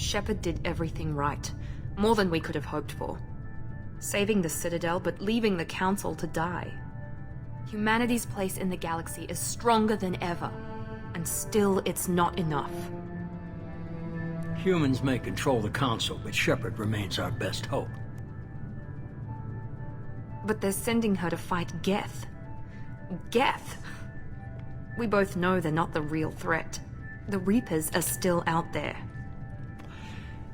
Shepard did everything right. More than we could have hoped for. Saving the Citadel, but leaving the Council to die. Humanity's place in the galaxy is stronger than ever. And still, it's not enough. Humans may control the Council, but Shepard remains our best hope. But they're sending her to fight Geth. Geth! We both know they're not the real threat. The Reapers are still out there.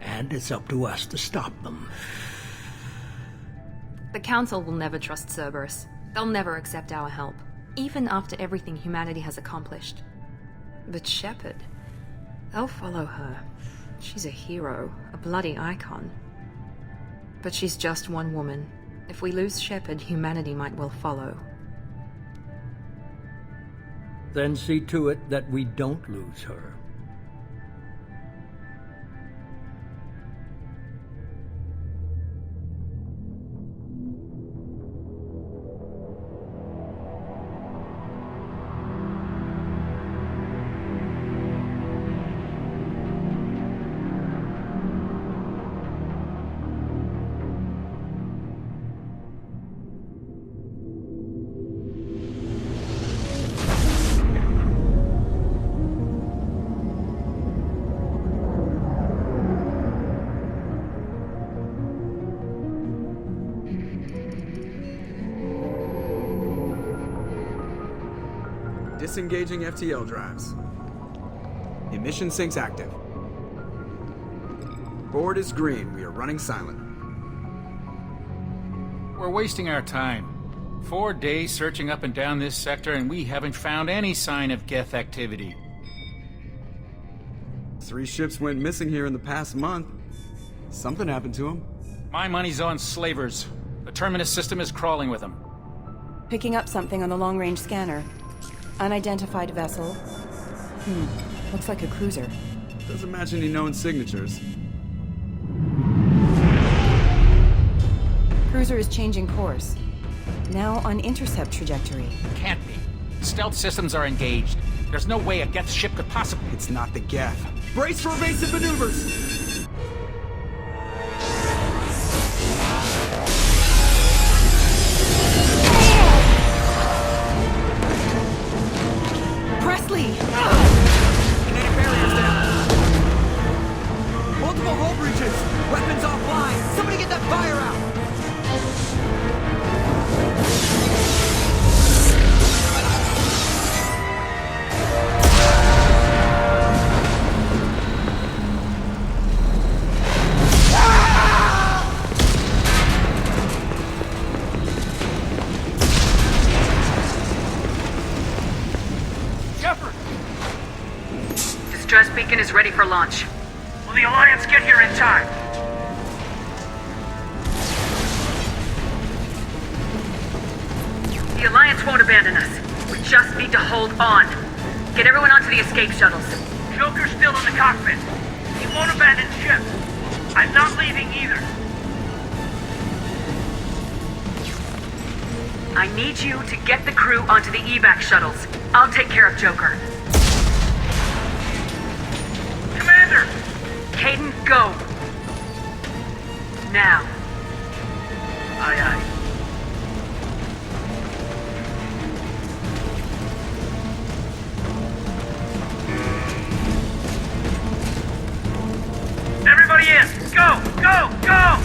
And it's up to us to stop them. The Council will never trust Cerberus. They'll never accept our help, even after everything humanity has accomplished. But Shepard, they'll follow her. She's a hero, a bloody icon. But she's just one woman. If we lose Shepard, humanity might well follow. Then see to it that we don't lose her. Disengaging FTL drives. Emission sinks active. Board is green. We are running silent. We're wasting our time. 4 days searching up and down this sector, and we haven't found any sign of Geth activity. 3 ships went missing here in the past month. Something happened to them. My money's on slavers. The Terminus system is crawling with them. Picking up something on the long-range scanner. Unidentified vessel. Looks like a cruiser. Doesn't match any known signatures. Cruiser is changing course. Now on intercept trajectory. Can't be. Stealth systems are engaged. There's no way a Geth ship could possibly... It's not the Geth. Brace for evasive maneuvers! Kinetic barriers down. Multiple hull breaches. Weapons offline. Somebody get that fire out. Distress beacon is ready for launch. Will the Alliance get here in time? The Alliance won't abandon us. We just need to hold on. Get everyone onto the escape shuttles. Joker's still in the cockpit. He won't abandon ship. I'm not leaving either. I need you to get the crew onto the evac shuttles. I'll take care of Joker. Commander! Caden, go! Now. Aye, aye. Everybody in! Go! Go! Go!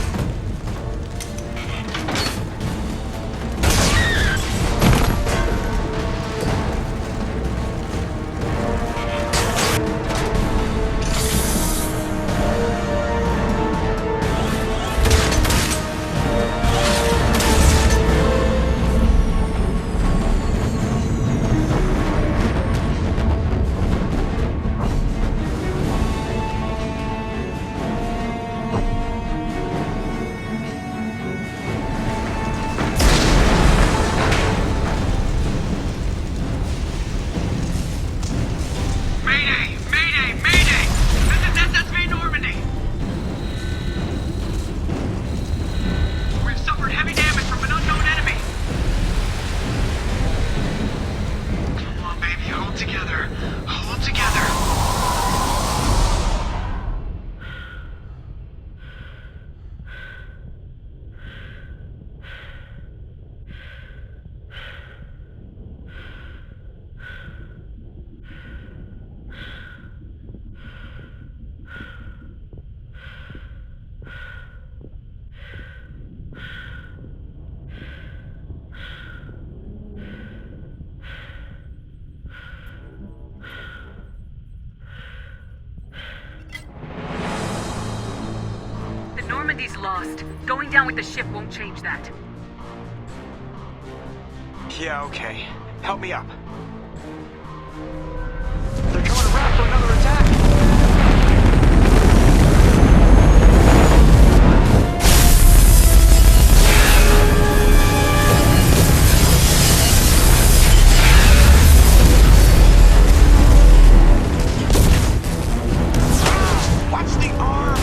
She's lost. Going down with the ship won't change that. Yeah, okay. Help me up. They're coming around for another attack! Watch the arm!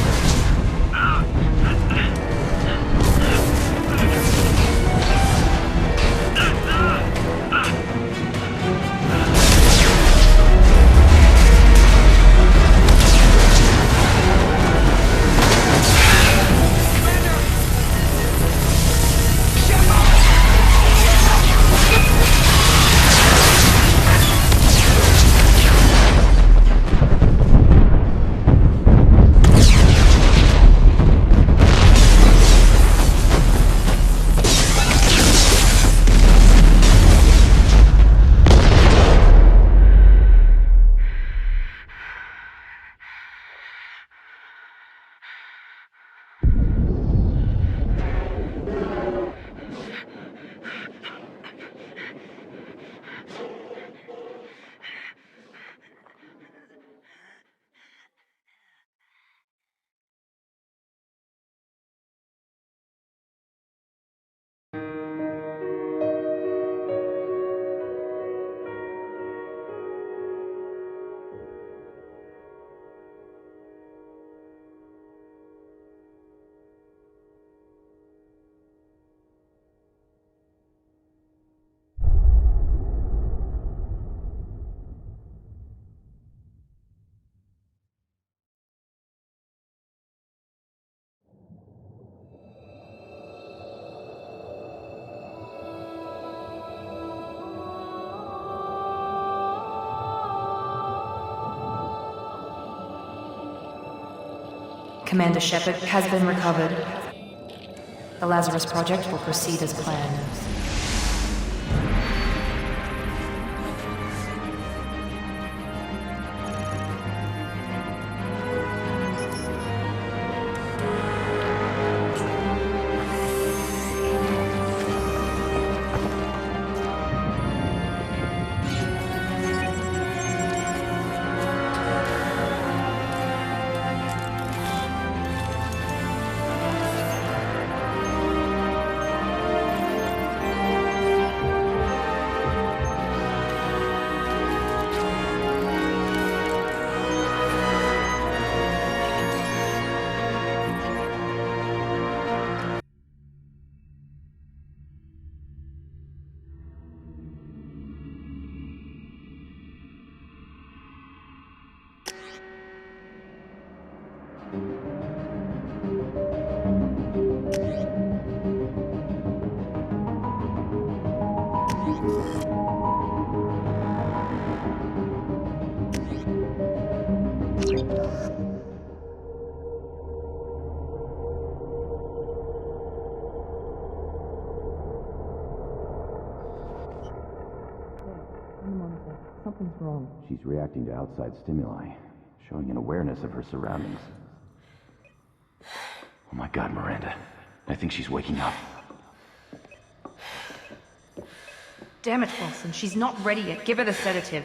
Commander Shepard has been recovered. The Lazarus Project will proceed as planned. Something's wrong. She's reacting to outside stimuli, showing an awareness of her surroundings. Oh my God, Miranda. I think she's waking up. Damn it, Wilson. She's not ready yet. Give her the sedative.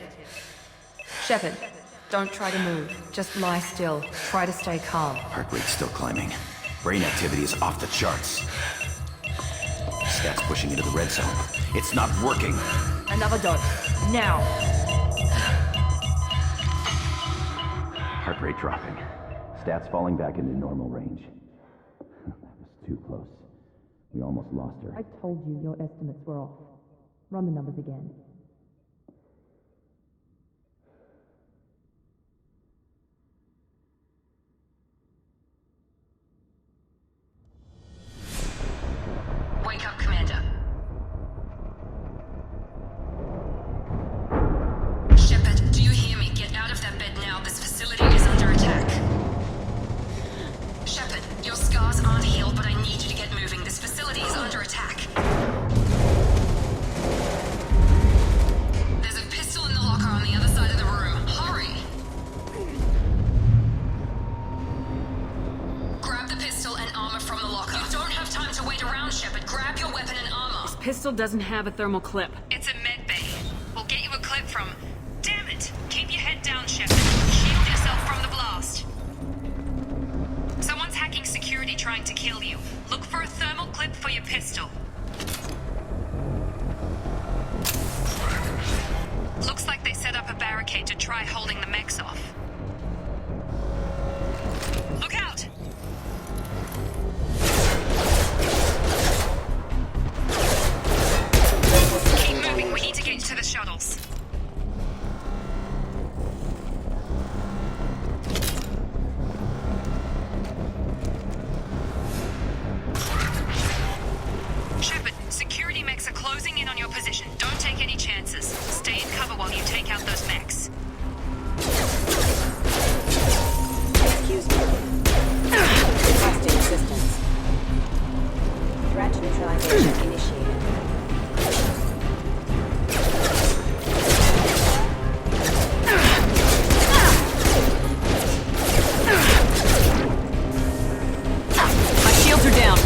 Shepard, don't try to move. Just lie still. Try to stay calm. Heart rate's still climbing. Brain activity is off the charts. Stats pushing into the red zone. It's not working. Another dose. Now. Heart rate dropping. Stats falling back into normal range. That was too close. We almost lost her. I told you your estimates were off. Run the numbers again. Wake up, Commander. Shepard, do you hear me? Get out of that bed now. This facility is under attack. Shepard, your scars aren't healed, but I need you to get moving. This facility is under attack. pistol doesn't have a thermal clip. It's a med bay. We'll get you a clip from... Damn it! Keep your head down, Shepard. Shield yourself from the blast. Someone's hacking security trying to kill you. Look for a thermal clip for your pistol. Looks like they set up a barricade to try holding the mechs off. Look out! Keep moving, we need to get to the shuttles. Shepard, security mechs are closing in on your position. Don't take any chances. Stay in cover while you take out those mechs. Excuse me. Requesting assistance. Threat neutralization initiated. My shields are down.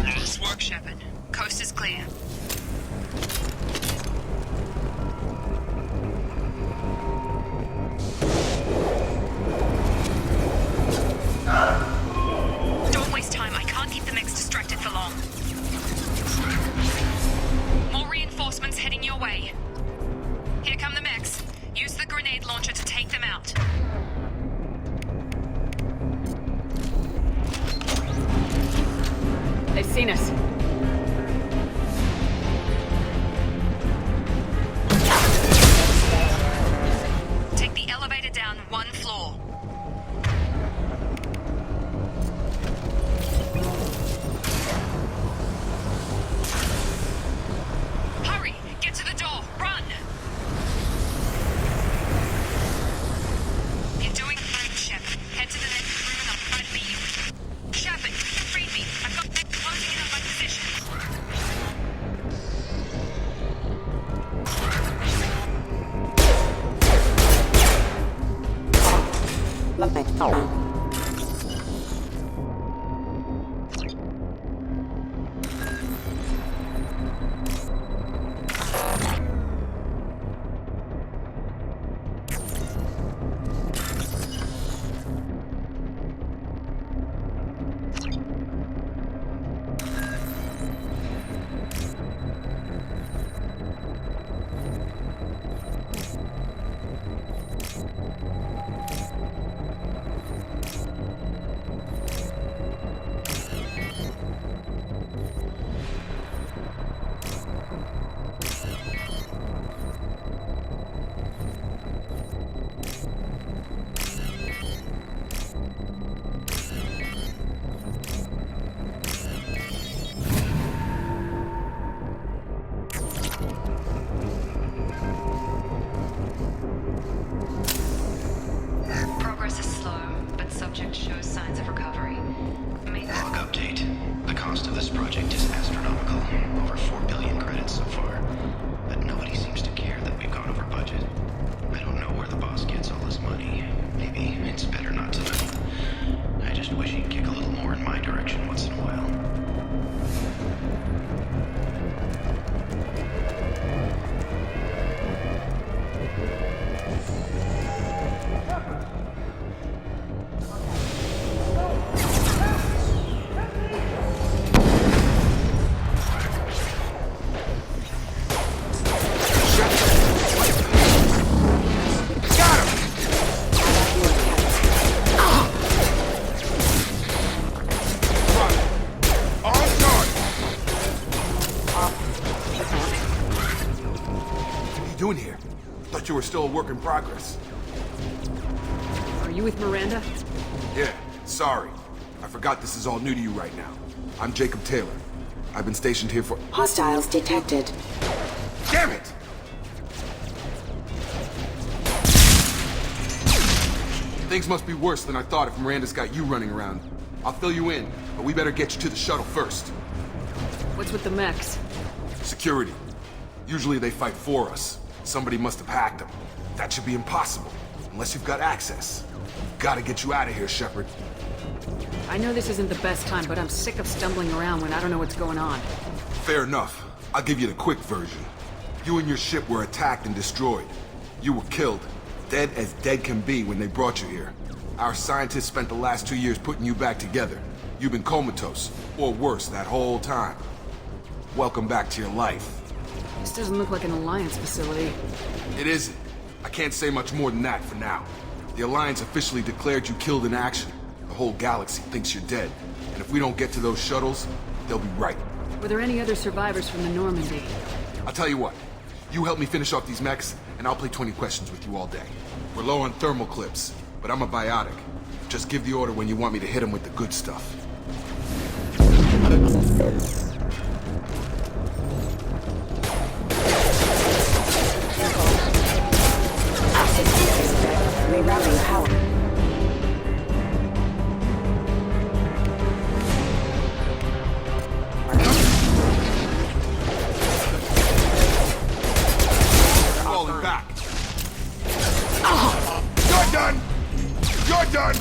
Nice work, Shepard. Coast is clear. Don't waste time. I can't keep the mechs distracted for long. More reinforcements heading your way. Here come the mechs. Use the grenade launcher to take them out. They've seen us. Take the elevator down one floor. Hurry! Get to the door! Run! You're doing great, Shepard. Head to the next room and I'll try to beat you. Shepard, read me. I've got them closing in on my position. Lovely. Progress is slow, but subject shows signs of recovery. Log update. The cost of this project is astronomical. Over 4 billion credits so far. But nobody seems to care that we've gone over budget. I don't know where the boss gets all this money. Maybe it's better not to know. I just wish he'd kick a little more in my direction once in a while. Doing here? Thought you were still a work in progress. Are you with Miranda? Yeah, sorry. I forgot this is all new to you right now. I'm Jacob Taylor. I've been stationed here for... Hostiles detected. Damn it! Things must be worse than I thought if Miranda's got you running around. I'll fill you in, but we better get you to the shuttle first. What's with the mechs? Security. Usually they fight for us. Somebody must have hacked them. That should be impossible, unless you've got access. Gotta get you out of here, Shepard. I know this isn't the best time, but I'm sick of stumbling around when I don't know what's going on. Fair enough. I'll give you the quick version. You and your ship were attacked and destroyed. You were killed, dead as dead can be when they brought you here. Our scientists spent the last 2 years putting you back together. You've been comatose, or worse, that whole time. Welcome back to your life. This doesn't look like an Alliance facility. It isn't. I can't say much more than that for now. The Alliance officially declared you killed in action. The whole galaxy thinks you're dead. And if we don't get to those shuttles, they'll be right. Were there any other survivors from the Normandy? I'll tell you what. You help me finish off these mechs, and I'll play 20 questions with you all day. We're low on thermal clips, but I'm a biotic. Just give the order when you want me to hit them with the good stuff. Rerouting power. Falling back. You're done! You're done!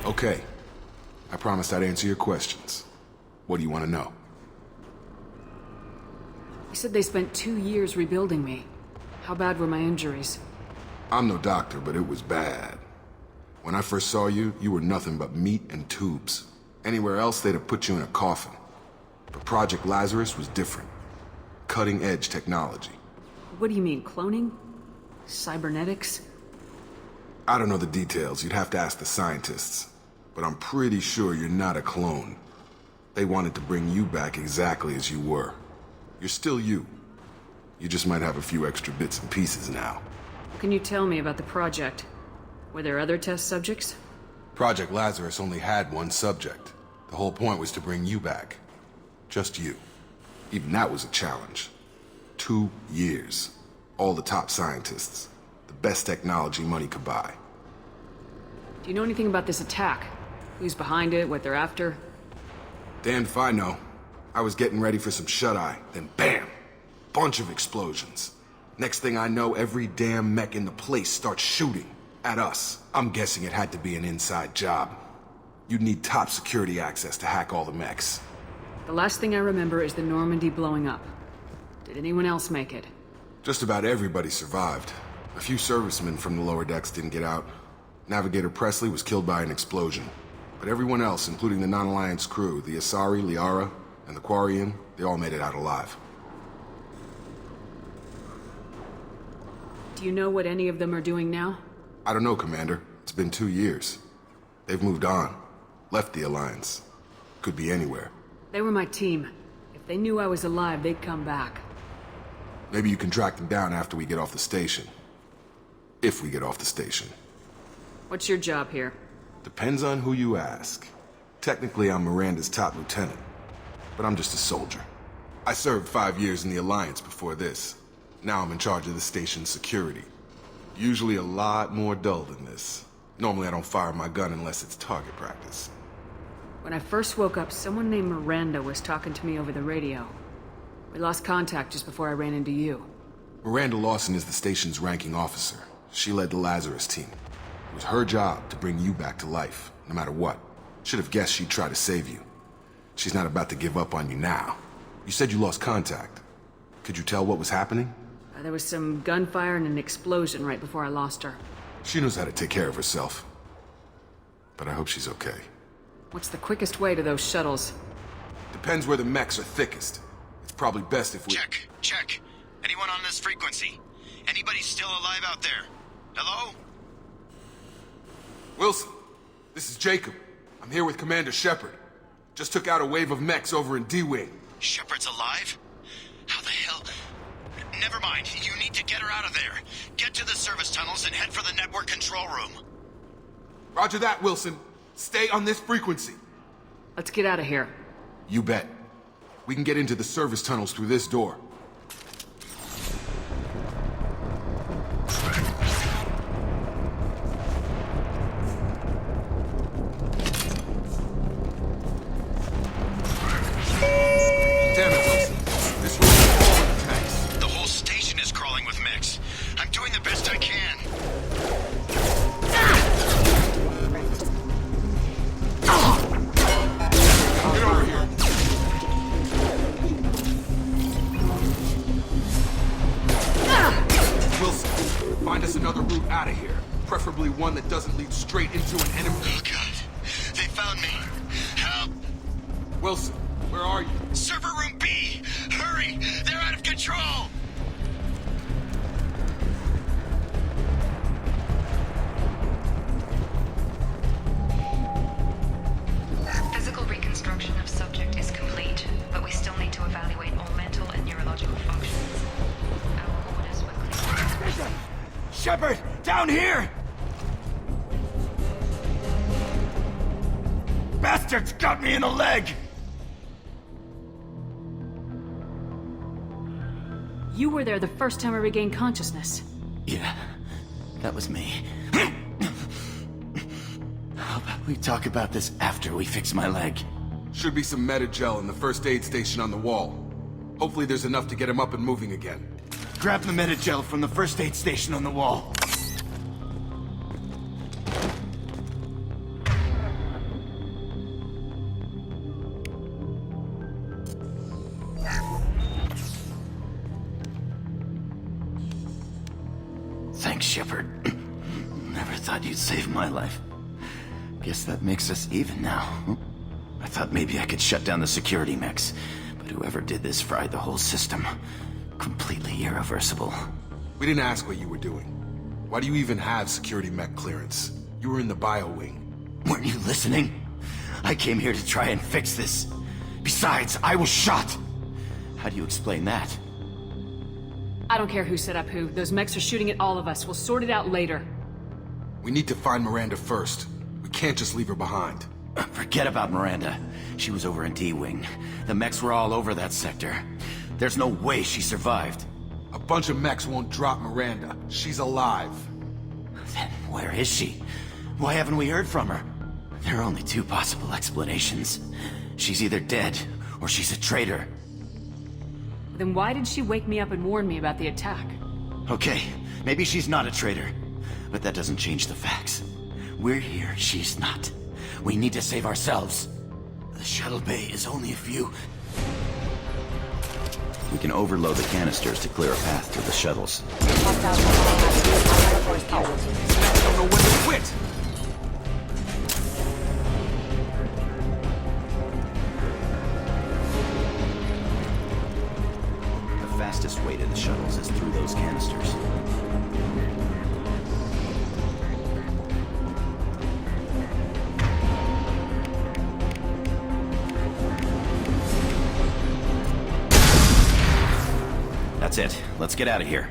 Okay. I promised I'd answer your questions. What do you want to know? You said they spent 2 years rebuilding me. How bad were my injuries? I'm no doctor, but it was bad. When I first saw you, you were nothing but meat and tubes. Anywhere else, they'd have put you in a coffin. But Project Lazarus was different. Cutting-edge technology. What do you mean, cloning? Cybernetics? I don't know the details. You'd have to ask the scientists. But I'm pretty sure you're not a clone. They wanted to bring you back exactly as you were. You're still you. You just might have a few extra bits and pieces now. What can you tell me about the project? Were there other test subjects? Project Lazarus only had one subject. The whole point was to bring you back. Just you. Even that was a challenge. 2 years. All the top scientists. The best technology money could buy. Do you know anything about this attack? Who's behind it, what they're after? Damned if I know. I was getting ready for some shut-eye, then bam! Bunch of explosions. Next thing I know, every damn mech in the place starts shooting at us. I'm guessing it had to be an inside job. You'd need top security access to hack all the mechs. The last thing I remember is the Normandy blowing up. Did anyone else make it? Just about everybody survived. A few servicemen from the lower decks didn't get out. Navigator Presley was killed by an explosion. But everyone else, including the non-Alliance crew, the Asari, Liara, and the Quarian, they all made it out alive. Do you know what any of them are doing now? I don't know, Commander. It's been 2 years. They've moved on. Left the Alliance. Could be anywhere. They were my team. If they knew I was alive, they'd come back. Maybe you can track them down after we get off the station. If we get off the station. What's your job here? Depends on who you ask. Technically, I'm Miranda's top lieutenant. But I'm just a soldier. I served 5 years in the Alliance before this. Now I'm in charge of the station's security. Usually a lot more dull than this. Normally I don't fire my gun unless it's target practice. When I first woke up, someone named Miranda was talking to me over the radio. We lost contact just before I ran into you. Miranda Lawson is the station's ranking officer. She led the Lazarus team. It was her job to bring you back to life, no matter what. Should have guessed she'd try to save you. She's not about to give up on you now. You said you lost contact. Could you tell what was happening? There was some gunfire and an explosion right before I lost her. She knows how to take care of herself. But I hope she's okay. What's the quickest way to those shuttles? Depends where the mechs are thickest. It's probably best if we... Check. Anyone on this frequency? Anybody still alive out there? Hello? Wilson, this is Jacob. I'm here with Commander Shepard. Just took out a wave of mechs over in D-Wing. Shepard's alive? How the hell... Never mind. You need to get her out of there. Get to the service tunnels and head for the network control room. Roger that, Wilson. Stay on this frequency. Let's get out of here. You bet. We can get into the service tunnels through this door. Wilson, where are you? Server room B! Hurry! They're out of control! Physical reconstruction of subject is complete, but we still need to evaluate all mental and neurological functions. Our orders were clear. Shepard! Down here! Bastards got me in the leg! You were there the first time I regained consciousness. Yeah, that was me. How about we talk about this after we fix my leg? Should be some Medi-gel in the first aid station on the wall. Hopefully there's enough to get him up and moving again. Grab the Medi-gel from the first aid station on the wall. Thanks, Shepard. Never thought you'd save my life. Guess that makes us even now. I thought maybe I could shut down the security mechs, but whoever did this fried the whole system. Completely irreversible. We didn't ask what you were doing. Why do you even have security mech clearance? You were in the bio wing. Weren't you listening? I came here to try and fix this. Besides, I was shot. How do you explain that? I don't care who set up who. Those mechs are shooting at all of us. We'll sort it out later. We need to find Miranda first. We can't just leave her behind. Forget about Miranda. She was over in D-Wing. The mechs were all over that sector. There's no way she survived. A bunch of mechs won't drop Miranda. She's alive. Then where is she? Why haven't we heard from her? There are only two possible explanations. She's either dead, or she's a traitor. Then why did she wake me up and warn me about the attack? Okay, maybe she's not a traitor. But that doesn't change the facts. We're here, she's not. We need to save ourselves. The shuttle bay is only a few... We can overload the canisters to clear a path to the shuttles. I don't know when to quit! The fastest way to the shuttles is through those canisters. That's it. Let's get out of here.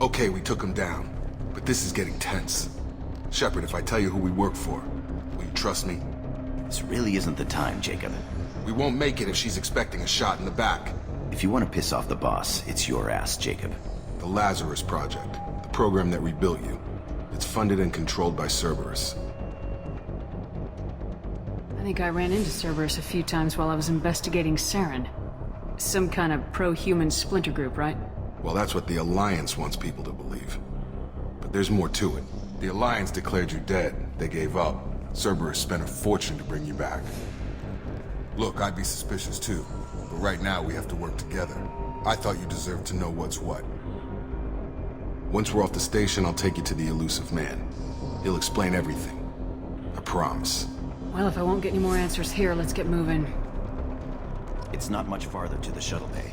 Okay, we took him down. But this is getting tense. Shepard, if I tell you who we work for, will you trust me? This really isn't the time, Jacob. We won't make it if she's expecting a shot in the back. If you want to piss off the boss, it's your ass, Jacob. The Lazarus Project, the program that rebuilt you. It's funded and controlled by Cerberus. I think I ran into Cerberus a few times while I was investigating Saren. Some kind of pro-human splinter group, right? Well, that's what the Alliance wants people to believe. But there's more to it. The Alliance declared you dead. They gave up. Cerberus spent a fortune to bring you back. Look, I'd be suspicious too. But right now, we have to work together. I thought you deserved to know what's what. Once we're off the station, I'll take you to the elusive man. He'll explain everything. I promise. Well, if I won't get any more answers here, let's get moving. It's not much farther to the shuttle bay.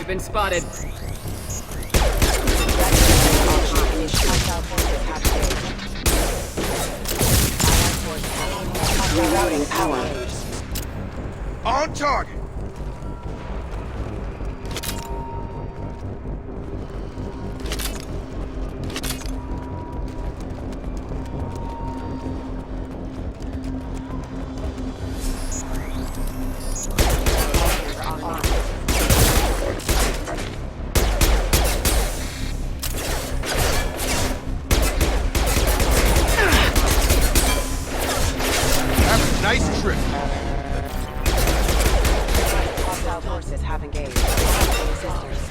I've been spotted. Rerouting power. On target. Nice trip. Hostile forces have engaged. Resistors.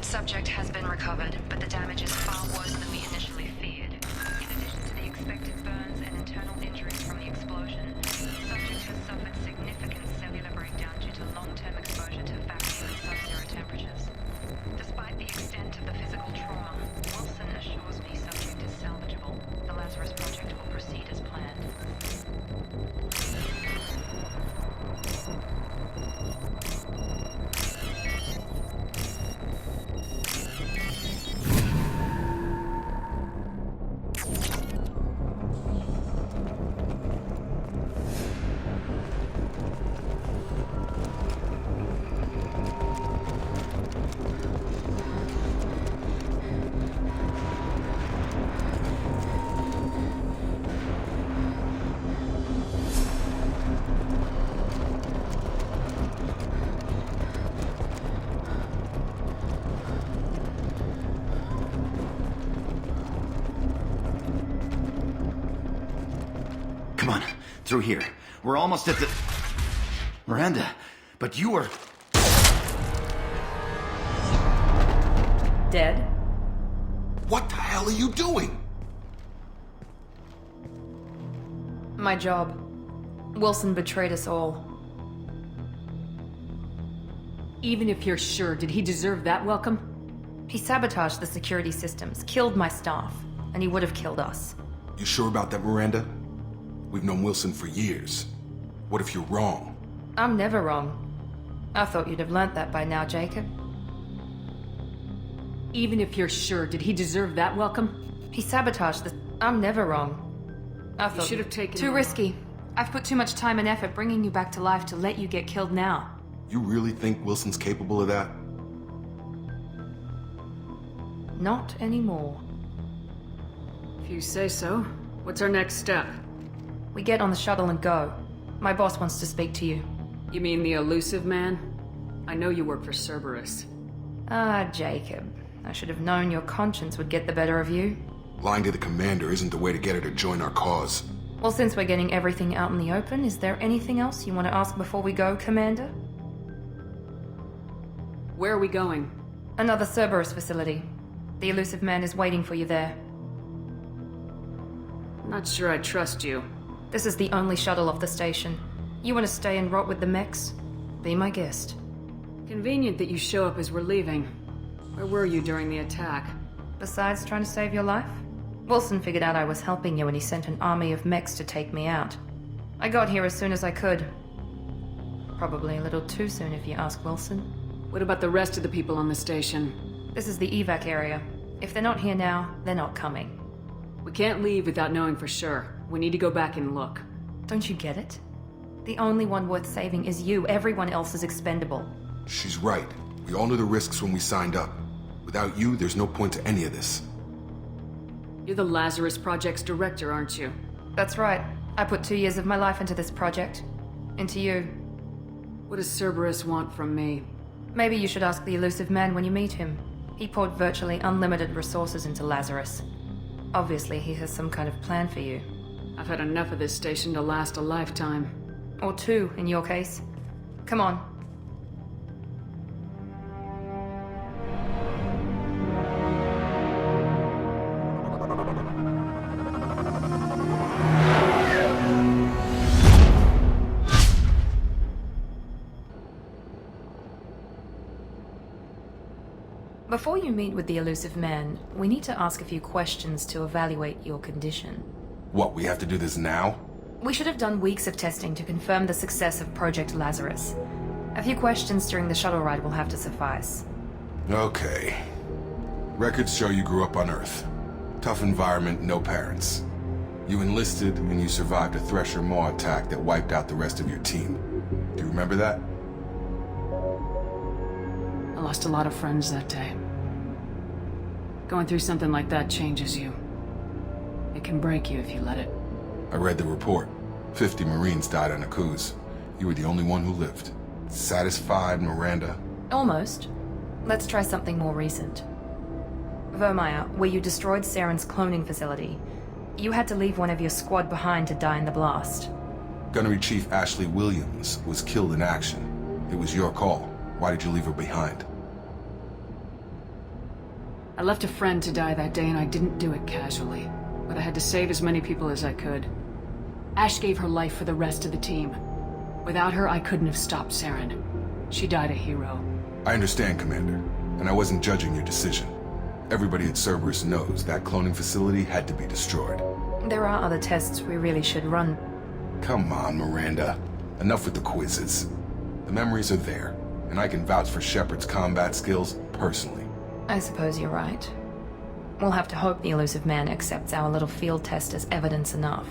Subject has been recovered, but the damage is far worse than we initially feared. In addition to the expected burns and internal injuries from the explosion, the subject has suffered significant cellular breakdown due to long-term exposure to vacuum and sub-zero temperatures. Despite the extent of the physical trauma, Wilson assures me subject is salvageable. The Lazarus Project will proceed as planned. Come on, through here. We're almost at the... Miranda, but you were... Dead? What the hell are you doing? My job. Wilson betrayed us all. Even if you're sure, did he deserve that welcome? He sabotaged the security systems, killed my staff, and he would have killed us. You sure about that, Miranda? We've known Wilson for years. What if you're wrong? I'm never wrong. I thought you'd have learnt that by now, Jacob. Even if you're sure, did he deserve that welcome? He sabotaged the... I'm never wrong. I thought you should have taken... Too risky. I've put too much time and effort bringing you back to life to let you get killed now. You really think Wilson's capable of that? Not anymore. If you say so. What's our next step? We get on the shuttle and go. My boss wants to speak to you. You mean the elusive man? I know you work for Cerberus. Ah, Jacob. I should have known your conscience would get the better of you. Lying to the commander isn't the way to get her to join our cause. Well, since we're getting everything out in the open, is there anything else you want to ask before we go, Commander? Where are we going? Another Cerberus facility. The elusive man is waiting for you there. I'm not sure I trust you. This is the only shuttle off the station. You want to stay and rot with the mechs? Be my guest. Convenient that you show up as we're leaving. Where were you during the attack? Besides trying to save your life? Wilson figured out I was helping you and he sent an army of mechs to take me out. I got here as soon as I could. Probably a little too soon if you ask Wilson. What about the rest of the people on the station? This is the evac area. If they're not here now, they're not coming. We can't leave without knowing for sure. We need to go back and look. Don't you get it? The only one worth saving is you. Everyone else is expendable. She's right. We all knew the risks when we signed up. Without you, there's no point to any of this. You're the Lazarus Project's director, aren't you? That's right. I put 2 years of my life into this project. Into you. What does Cerberus want from me? Maybe you should ask the elusive man when you meet him. He poured virtually unlimited resources into Lazarus. Obviously, he has some kind of plan for you. I've had enough of this station to last a lifetime. Or two, in your case. Come on. Before you meet with the elusive man, we need to ask a few questions to evaluate your condition. What, we have to do this now? We should have done weeks of testing to confirm the success of Project Lazarus. A few questions during the shuttle ride will have to suffice. Okay. Records show you grew up on Earth. Tough environment, no parents. You enlisted and you survived a Thresher Maw attack that wiped out the rest of your team. Do you remember that? I lost a lot of friends that day. Going through something like that changes you. It can break you if you let it. I read the report. 50 Marines died on Akuz. You were the only one who lived. Satisfied, Miranda? Almost. Let's try something more recent. Vermeer, where you destroyed Saren's cloning facility, you had to leave one of your squad behind to die in the blast. Gunnery Chief Ashley Williams was killed in action. It was your call. Why did you leave her behind? I left a friend to die that day and I didn't do it casually. But I had to save as many people as I could. Ash gave her life for the rest of the team. Without her, I couldn't have stopped Saren. She died a hero. I understand, Commander, and I wasn't judging your decision. Everybody at Cerberus knows that cloning facility had to be destroyed. There are other tests we really should run. Come on, Miranda. Enough with the quizzes. The memories are there, and I can vouch for Shepard's combat skills personally. I suppose you're right. We'll have to hope the elusive man accepts our little field test as evidence enough.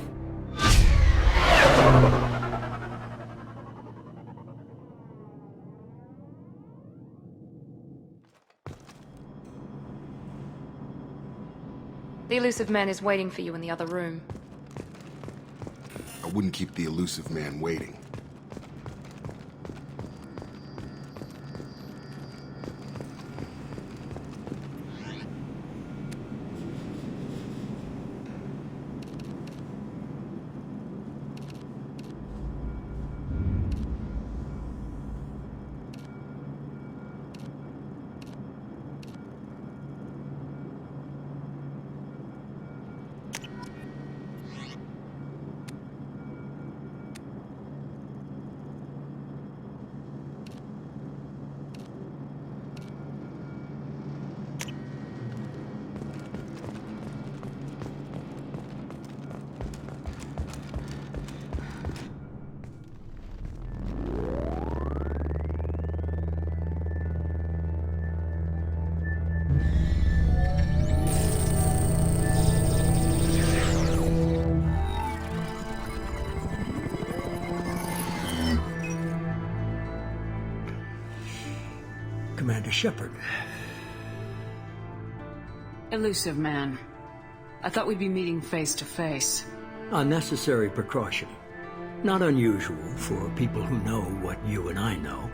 The elusive man is waiting for you in the other room. I wouldn't keep the elusive man waiting. Commander Shepard. Elusive man. I thought we'd be meeting face to face. A necessary precaution. Not unusual for people who know what you and I know.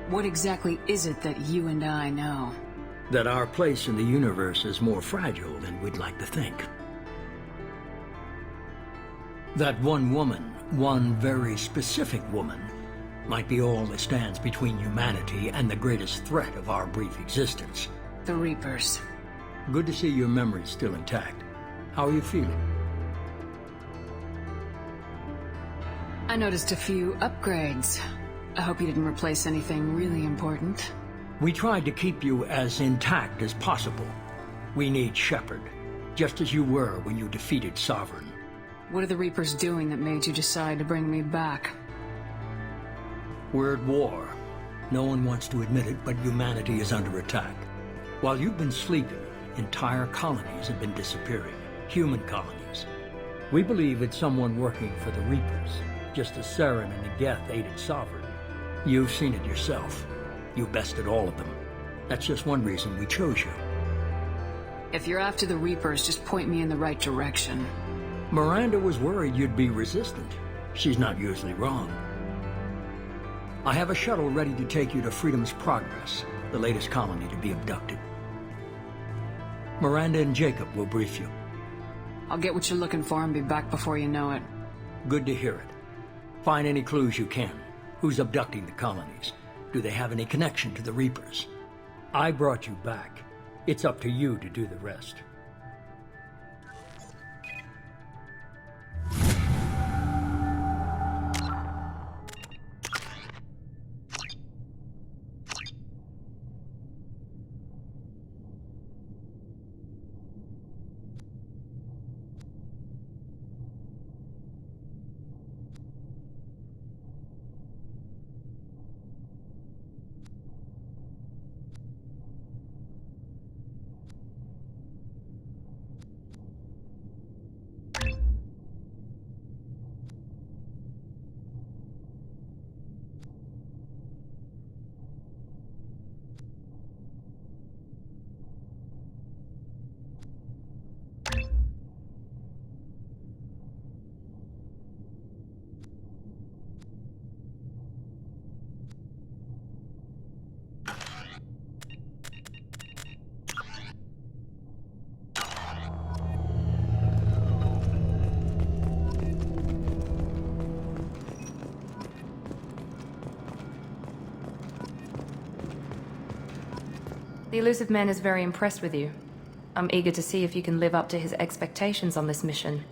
What exactly is it that you and I know? That our place in the universe is more fragile than we'd like to think. That one woman, one very specific woman, might be all that stands between humanity and the greatest threat of our brief existence. The Reapers. Good to see your memory's still intact. How are you feeling? I noticed a few upgrades. I hope you didn't replace anything really important. We tried to keep you as intact as possible. We need Shepard, just as you were when you defeated Sovereign. What are the Reapers doing that made you decide to bring me back? We're at war. No one wants to admit it, but humanity is under attack. While you've been sleeping, entire colonies have been disappearing. Human colonies. We believe it's someone working for the Reapers, just as Saren and the Geth aided Sovereign. You've seen it yourself. You bested all of them. That's just one reason we chose you. If you're after the Reapers, just point me in the right direction. Miranda was worried you'd be resistant. She's not usually wrong. I have a shuttle ready to take you to Freedom's Progress, the latest colony to be abducted. Miranda and Jacob will brief you. I'll get what you're looking for and be back before you know it. Good to hear it. Find any clues you can. Who's abducting the colonies? Do they have any connection to the Reapers? I brought you back. It's up to you to do the rest. The elusive man is very impressed with you. I'm eager to see if you can live up to his expectations on this mission.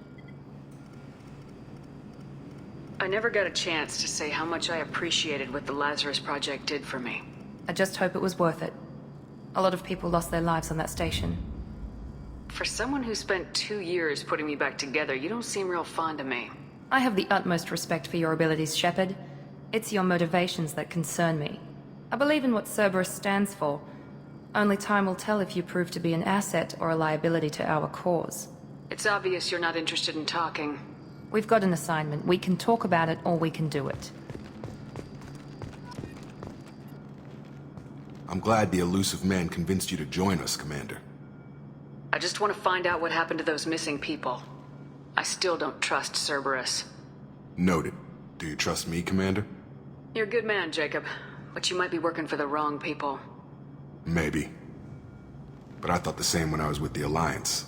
I never got a chance to say how much I appreciated what the Lazarus Project did for me. I just hope it was worth it. A lot of people lost their lives on that station. For someone who spent 2 years putting me back together, you don't seem real fond of me. I have the utmost respect for your abilities, Shepard. It's your motivations that concern me. I believe in what Cerberus stands for. Only time will tell if you prove to be an asset or a liability to our cause. It's obvious you're not interested in talking. We've got an assignment. We can talk about it or we can do it. I'm glad the elusive man convinced you to join us, Commander. I just want to find out what happened to those missing people. I still don't trust Cerberus. Noted. Do you trust me, Commander? You're a good man, Jacob, but you might be working for the wrong people. Maybe. But I thought the same when I was with the Alliance.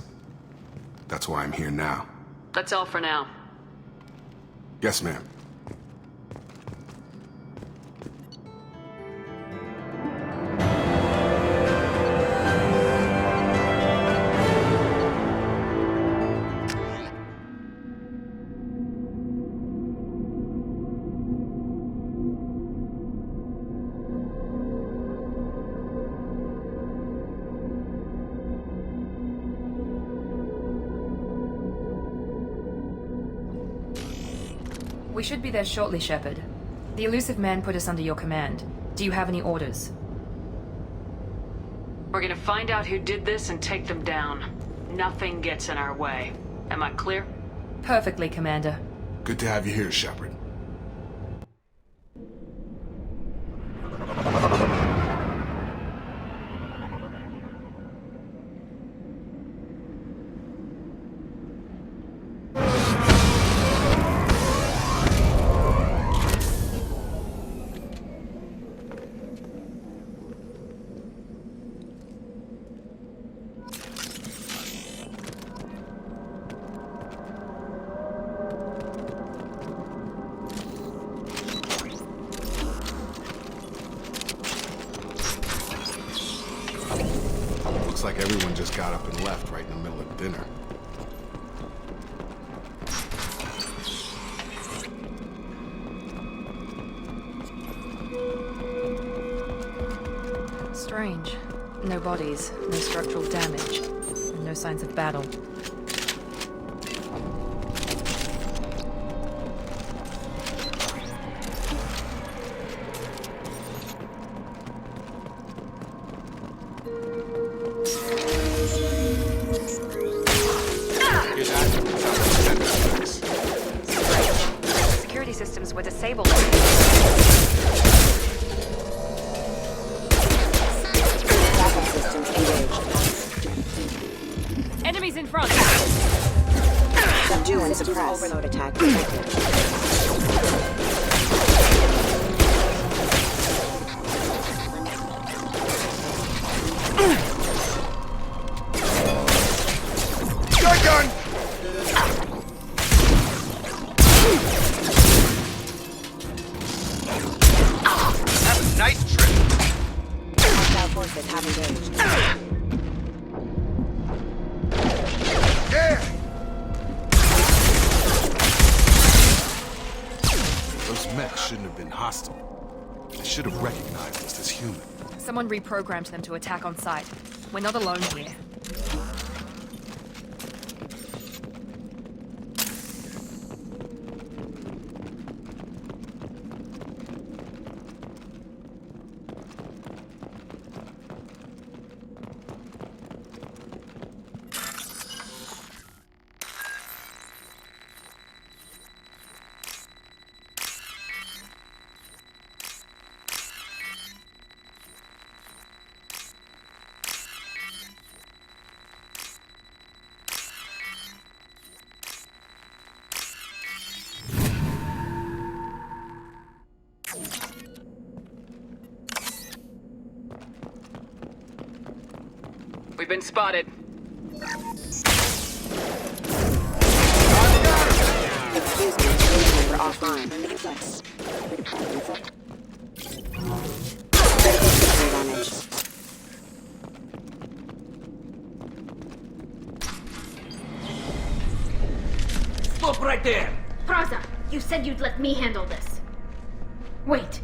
That's why I'm here now. That's all for now. Yes, ma'am. We should be there shortly, Shepard. The elusive man put us under your command. Do you have any orders? We're gonna find out who did this and take them down. Nothing gets in our way. Am I clear? Perfectly, Commander. Good to have you here, Shepard. Looks like everyone just got up and left right in the middle of dinner. Strange. No bodies, no structural damage, and no signs of battle. Security systems were disabled. Enemies in front! Subdue and suppress. Overload attack detected. forces have engaged. Yeah! Those mechs shouldn't have been hostile. They should have recognized us as human. Someone reprogrammed them to attack on sight. We're not alone here. We've been spotted. Excuse me, we're offline. Critical system damage. Stop right there! Praza, you said you'd let me handle this. Wait,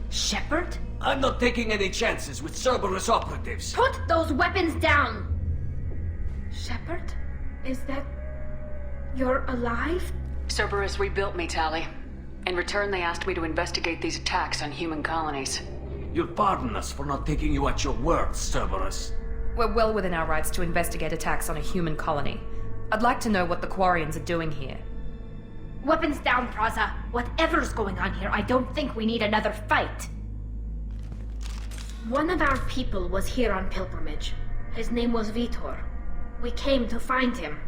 Shepard? I'm not taking any chances with Cerberus operatives. Put those weapons down! Shepard? Is that... you're alive? Cerberus rebuilt me, Tali. In return, they asked me to investigate these attacks on human colonies. You'll pardon us for not taking you at your word, Cerberus. We're well within our rights to investigate attacks on a human colony. I'd like to know what the Quarians are doing here. Weapons down, Praza. Whatever's going on here, I don't think we need another fight. One of our people was here on pilgrimage. His name was Vitor. We came to find him.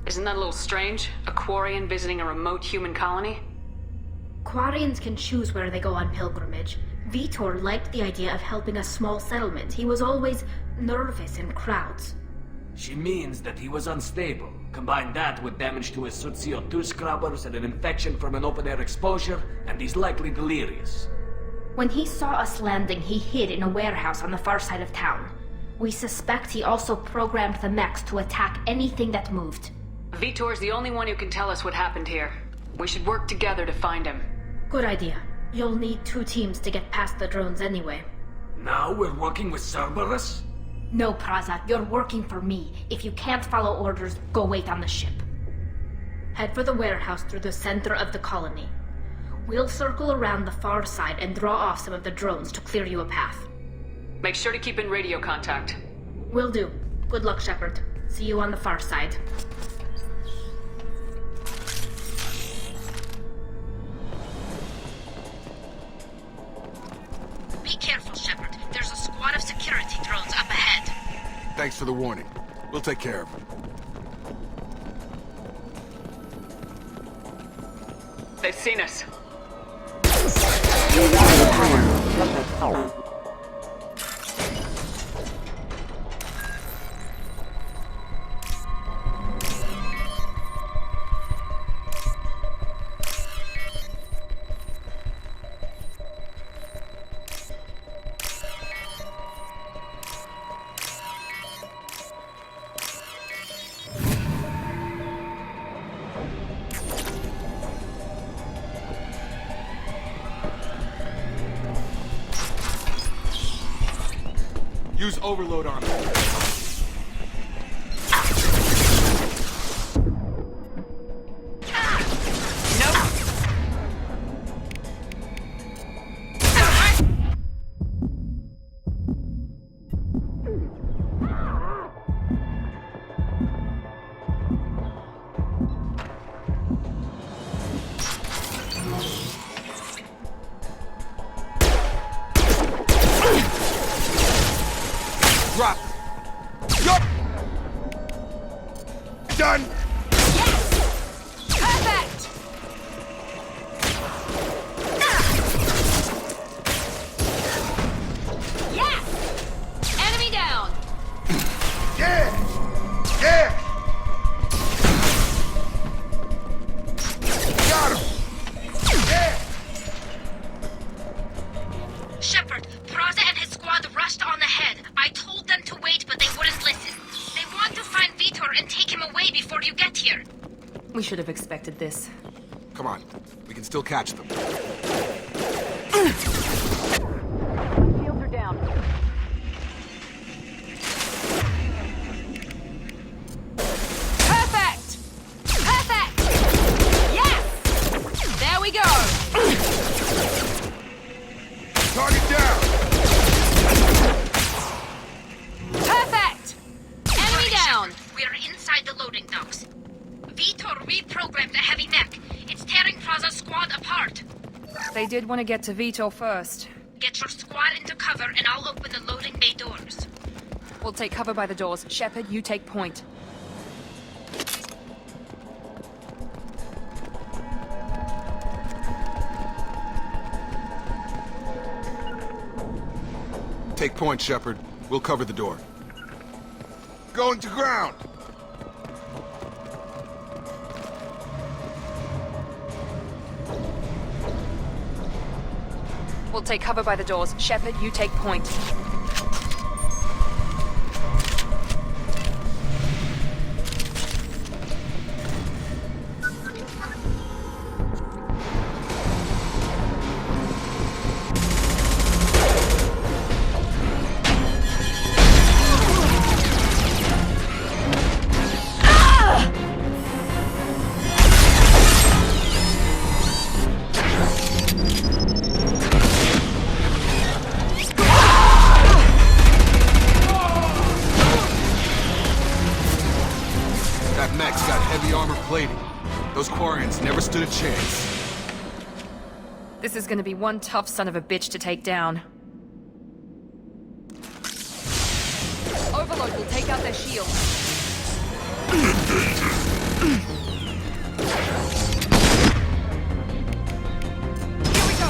Isn't that a little strange? A Quarian visiting a remote human colony? Quarians can choose where they go on pilgrimage. Vitor liked the idea of helping a small settlement. He was always nervous in crowds. She means that he was unstable. Combine that with damage to his CO2 scrubbers and an infection from an open-air exposure, and he's likely delirious. When he saw us landing, he hid in a warehouse on the far side of town. We suspect he also programmed the mechs to attack anything that moved. Vitor's the only one who can tell us what happened here. We should work together to find him. Good idea. You'll need 2 teams to get past the drones anyway. Now we're working with Cerberus? No, Praza, you're working for me. If you can't follow orders, go wait on the ship. Head for the warehouse through the center of the colony. We'll circle around the far side and draw off some of the drones to clear you a path. Make sure to keep in radio contact. Will do. Good luck, Shepard. See you on the far side. Be careful, Shepard. There's a squad of security drones up ahead. Thanks for the warning. We'll take care of them. They've seen us. Use overload on them. Drop it. should have expected this. Come on, we can still catch them. Shields are down. Perfect! Perfect! Yes! There we go! Target down! Perfect! Enemy down! We are inside the loading docks. Vitor reprogrammed the heavy mech. It's tearing Plaza's squad apart. They did want to get to Vitor first. Get your squad into cover and I'll open the loading bay doors. We'll take cover by the doors. Shepard, you take point. Take point, Shepard. We'll cover the door. Going to ground! We'll take cover by the doors. Shepard, you take point. Those Quarians never stood a chance. This is gonna be one tough son of a bitch to take down. Overload will take out their shields. Here we go!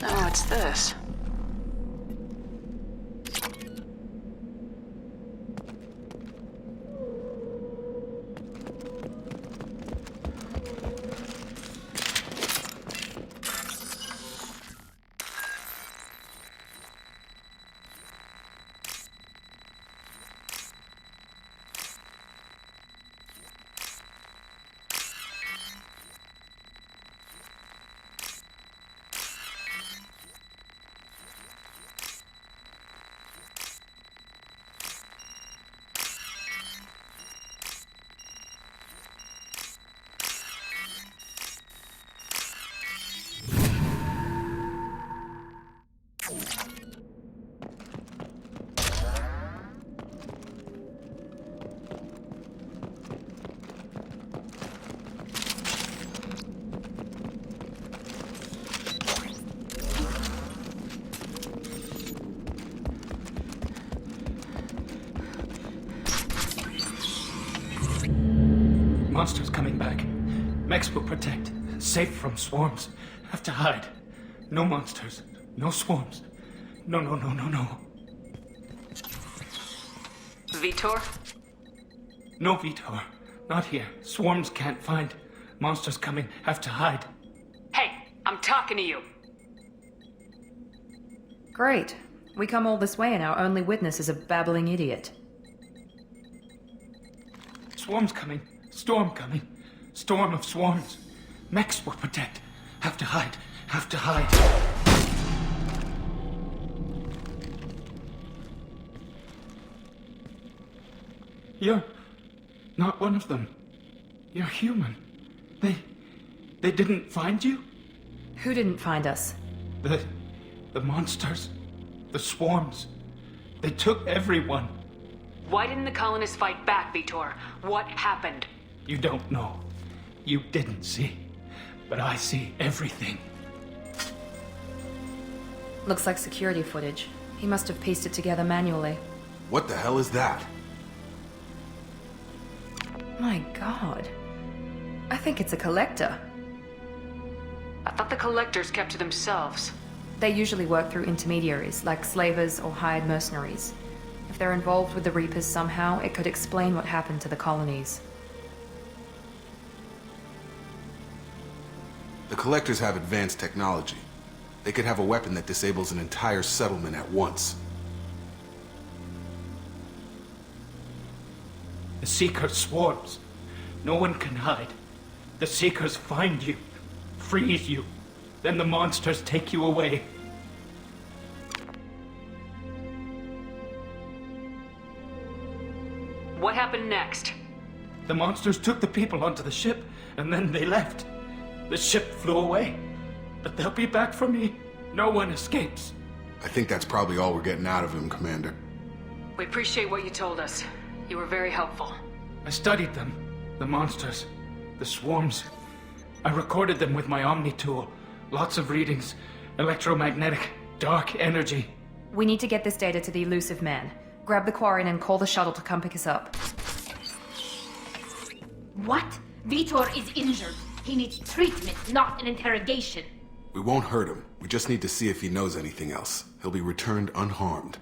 Oh, it's this. Monsters coming back. Mechs will protect. Safe from swarms. Have to hide. No monsters. No swarms. No. Vitor? No Vitor. Not here. Swarms can't find. Monsters coming. Have to hide. Hey, I'm talking to you. Great. We come all this way and our only witness is a babbling idiot. Swarms coming. Storm coming. Storm of swarms. Mechs will protect. Have to hide. Have to hide. You're not one of them. You're human. They didn't find you? Who didn't find us? The monsters. The swarms. They took everyone. Why didn't the colonists fight back, Vitor? What happened? You don't know. You didn't see. But I see everything. Looks like security footage. He must have pieced it together manually. What the hell is that? My god. I think it's a collector. I thought the collectors kept to themselves. They usually work through intermediaries, like slavers or hired mercenaries. If they're involved with the Reapers somehow, it could explain what happened to the colonies. The Collectors have advanced technology. They could have a weapon that disables an entire settlement at once. The Seeker swarms. No one can hide. The Seekers find you, freeze you, then the monsters take you away. What happened next? The monsters took the people onto the ship, and then they left. The ship flew away. But they'll be back for me. No one escapes. I think that's probably all we're getting out of him, Commander. We appreciate what you told us. You were very helpful. I studied them. The monsters. The swarms. I recorded them with my Omni tool. Lots of readings. Electromagnetic. Dark energy. We need to get this data to the elusive man. Grab the Quarian and call the shuttle to come pick us up. What? Vitor is injured. He needs treatment, not an interrogation. We won't hurt him. We just need to see if he knows anything else. He'll be returned unharmed.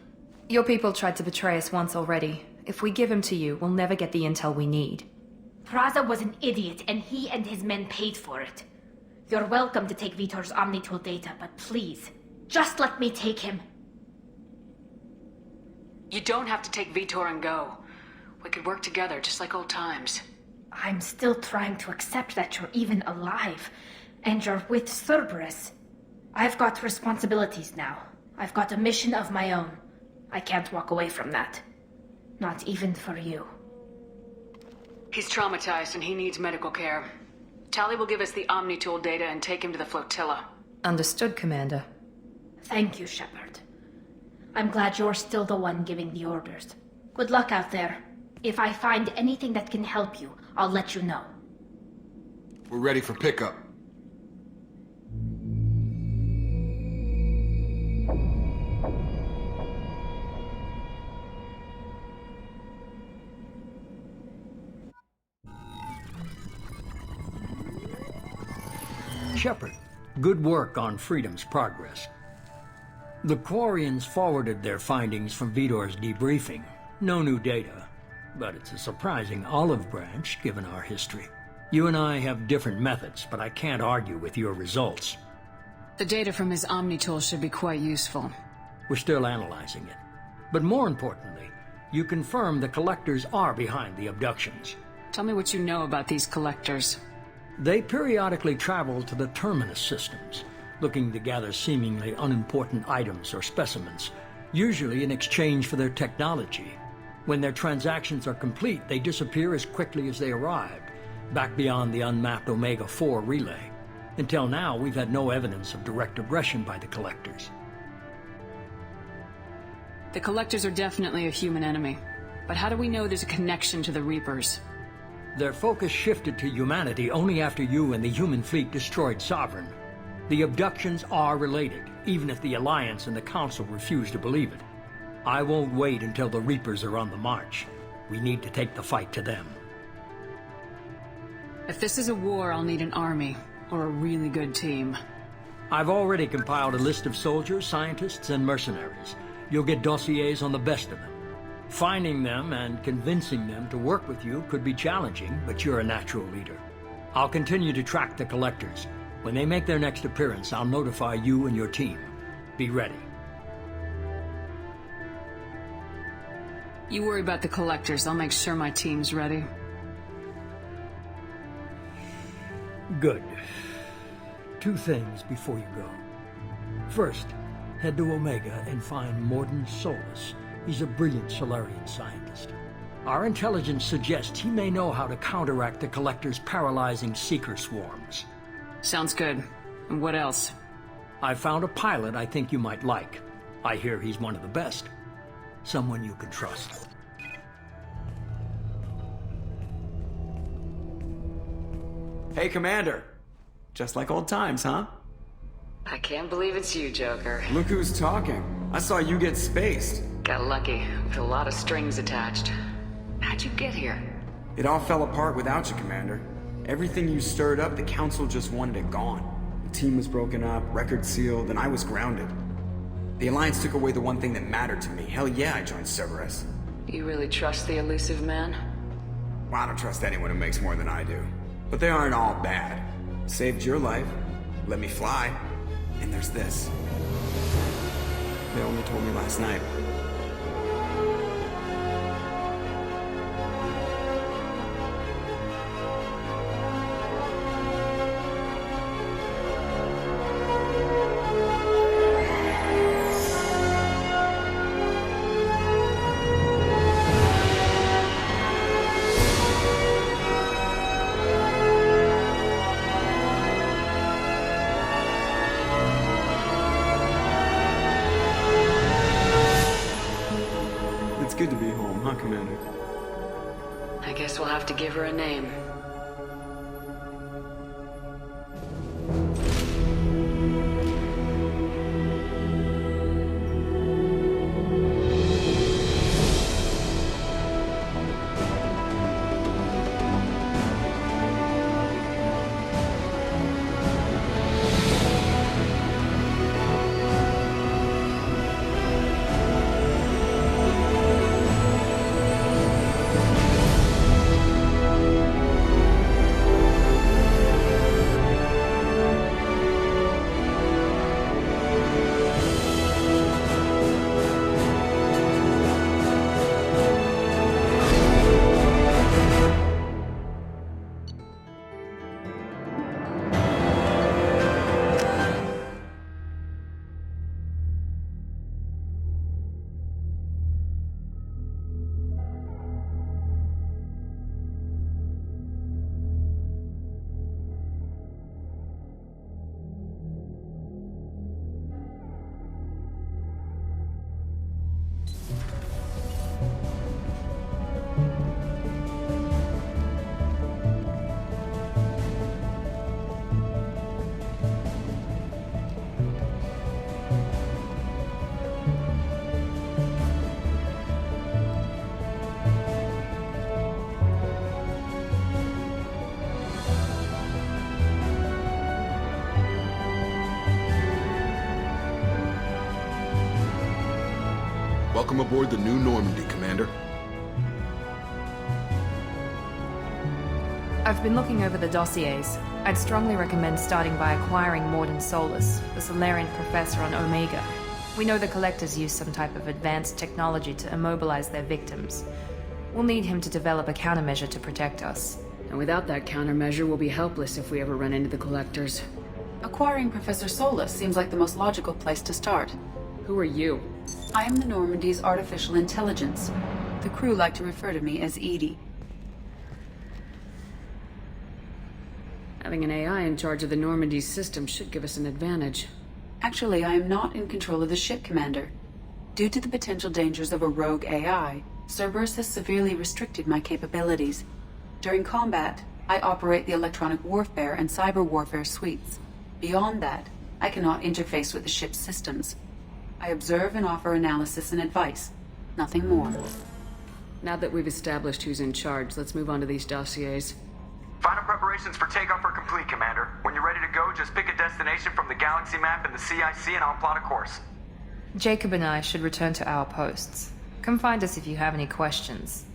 Your people tried to betray us once already. If we give him to you, we'll never get the intel we need. Praza was an idiot, and he and his men paid for it. You're welcome to take Vitor's Omnitool data, but please, just let me take him. You don't have to take Vitor and go. We could work together, just like old times. I'm still trying to accept that you're even alive, and you're with Cerberus. I've got responsibilities now. I've got a mission of my own. I can't walk away from that. Not even for you. He's traumatized and he needs medical care. Tali will give us the Omnitool data and take him to the flotilla. Understood, Commander. Thank you, Shepard. I'm glad you're still the one giving the orders. Good luck out there. If I find anything that can help you, I'll let you know. We're ready for pickup. Shepard, good work on Freedom's progress. The Quarians forwarded their findings from Vitor's debriefing. No new data, but it's a surprising olive branch given our history. You and I have different methods, but I can't argue with your results. The data from his Omnitool should be quite useful. We're still analyzing it. But more importantly, you confirm the Collectors are behind the abductions. Tell me what you know about these Collectors. They periodically travel to the Terminus systems, looking to gather seemingly unimportant items or specimens, usually in exchange for their technology. When their transactions are complete, they disappear as quickly as they arrived, back beyond the unmapped Omega-4 relay. Until now, we've had no evidence of direct aggression by the Collectors. The Collectors are definitely a human enemy. But how do we know there's a connection to the Reapers? Their focus shifted to humanity only after you and the human fleet destroyed Sovereign. The abductions are related, even if the Alliance and the Council refuse to believe it. I won't wait until the Reapers are on the march. We need to take the fight to them. If this is a war, I'll need an army, or a really good team. I've already compiled a list of soldiers, scientists, and mercenaries. You'll get dossiers on the best of them. Finding them and convincing them to work with you could be challenging, but you're a natural leader. I'll continue to track the Collectors. When they make their next appearance, I'll notify you and your team. Be ready. You worry about the Collectors. I'll make sure my team's ready. Good. 2 things before you go. First, head to Omega and find Morden Solus. He's a brilliant Solarian scientist. Our intelligence suggests he may know how to counteract the Collector's paralyzing Seeker swarms. Sounds good. And what else? I found a pilot I think you might like. I hear he's one of the best. Someone you can trust. Hey, Commander. Just like old times, huh? I can't believe it's you, Joker. Look who's talking. I saw you get spaced. Got lucky, with a lot of strings attached. How'd you get here? It all fell apart without you, Commander. Everything you stirred up, the Council just wanted it gone. The team was broken up, record sealed, and I was grounded. The Alliance took away the one thing that mattered to me. Hell yeah, I joined Cerberus. You really trust the elusive man? Well, I don't trust anyone who makes more than I do. But they aren't all bad. Saved your life, let me fly, and there's this. They only told me last night. Good to be home, huh, Commander? I guess we'll have to give her a name. Welcome aboard the new Normandy, Commander. I've been looking over the dossiers. I'd strongly recommend starting by acquiring Morden Solus, the Solarian professor on Omega. We know the Collectors use some type of advanced technology to immobilize their victims. We'll need him to develop a countermeasure to protect us. And without that countermeasure, we'll be helpless if we ever run into the Collectors. Acquiring Professor Solus seems like the most logical place to start. Who are you? I am the Normandy's artificial intelligence. The crew like to refer to me as Edie. Having an AI in charge of the Normandy's system should give us an advantage. Actually, I am not in control of the ship, Commander. Due to the potential dangers of a rogue AI, Cerberus has severely restricted my capabilities. During combat, I operate the electronic warfare and cyber warfare suites. Beyond that, I cannot interface with the ship's systems. I observe and offer analysis and advice. Nothing more. Now that we've established who's in charge, let's move on to these dossiers. Final preparations for takeoff are complete, Commander. When you're ready to go, just pick a destination from the galaxy map in the CIC and I'll plot a course. Jacob and I should return to our posts. Come find us if you have any questions.